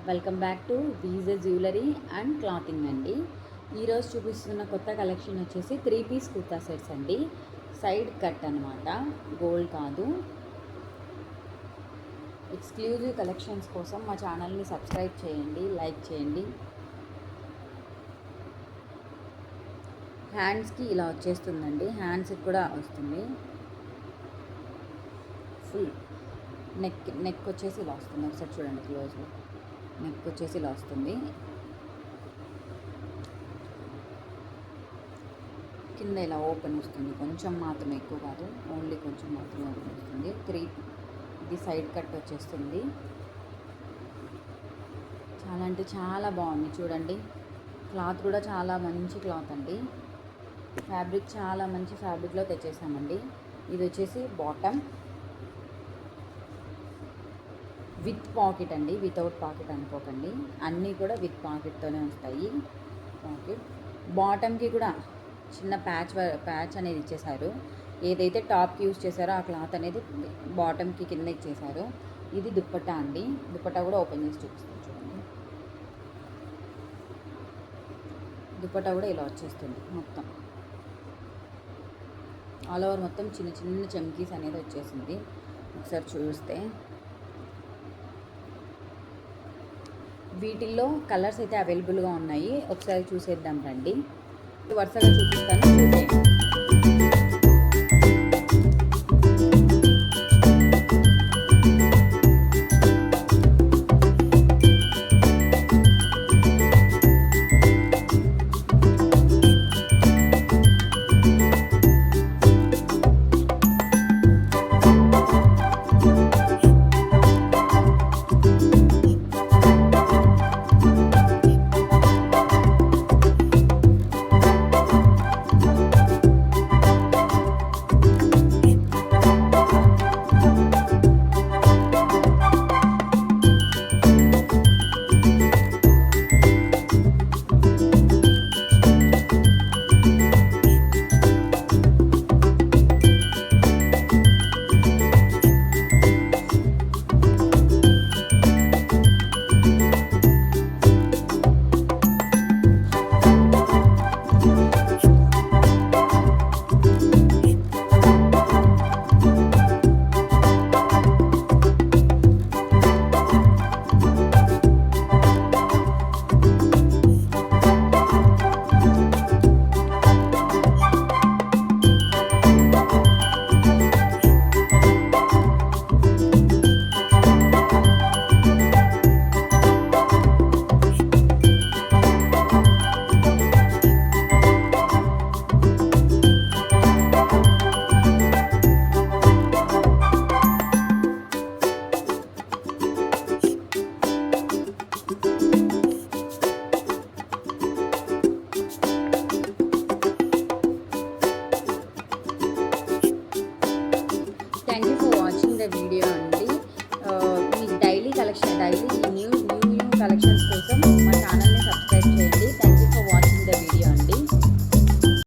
Welcome back to VJ jewellery and clothing అండి. ఈరోజు చూపిస్తున్న కొత్త కలెక్షన్ వచ్చేసి 3 పీస్ కుర్తా సెట్స్ అండి. సైడ్ కట్ అనమాట, గోల్డ్ కాదు. ఎక్స్క్లూజివ్ కలెక్షన్స్ కోసం మా ఛానల్ని సబ్స్క్రైబ్ చేయండి, లైక్ చేయండి. హ్యాండ్స్కి ఇలా వచ్చేస్తుందండి, హ్యాండ్స్కి కూడా వస్తుంది. ఫుల్ నెక్ వచ్చేసి ఇలా వస్తుంది. ఒకసారి చూడండి క్లోజ్లో. నెక్ వచ్చేసి ఇలా వస్తుంది. కింద ఇలా ఓపెన్ వస్తుంది, కొంచెం మాత్రమే, ఎక్కువ కాదు, ఓన్లీ కొంచెం మాత్రమే ఓపెన్ వస్తుంది. ఇది సైడ్ కట్ వచ్చేస్తుంది. చాలా అంటే చాలా బాగుంది చూడండి. క్లాత్ కూడా చాలా మంచి క్లాత్ అండి. ఫ్యాబ్రిక్ చాలా మంచి ఫ్యాబ్రిక్లో తెచ్చేసామండి. ఇది వచ్చేసి బాటమ్ విత్ పాకెట్ అండి, వితౌట్ పాకెట్ అనుకోకండి, అన్నీ కూడా విత్ పాకెట్తోనే వస్తాయి. పాకెట్ బాటమ్కి కూడా చిన్న ప్యాచ్ అనేది ఇచ్చేసారు. ఏదైతే టాప్కి యూజ్ చేశారో ఆ క్లాత్ అనేది బాటమ్కి కింద ఇచ్చేసారు. ఇది దుప్పట్టా అండి. దుప్పట్టా కూడా ఓపెన్ చేసి చూపిస్తాను చూడండి. దుప్పట్టా కూడా ఇలా వచ్చేస్తుంది. మొత్తం ఆల్ ఓవర్ మొత్తం చిన్న చిన్న చమ్కీస్ అనేది వచ్చేసింది. ఒకసారి చూస్తే వీటిల్లో కలర్స్ అయితే అవైలబుల్గా ఉన్నాయి. ఒకసారి చూసేద్దాం రండి. వరుసగా చూపిస్తాను, చూసేయండి.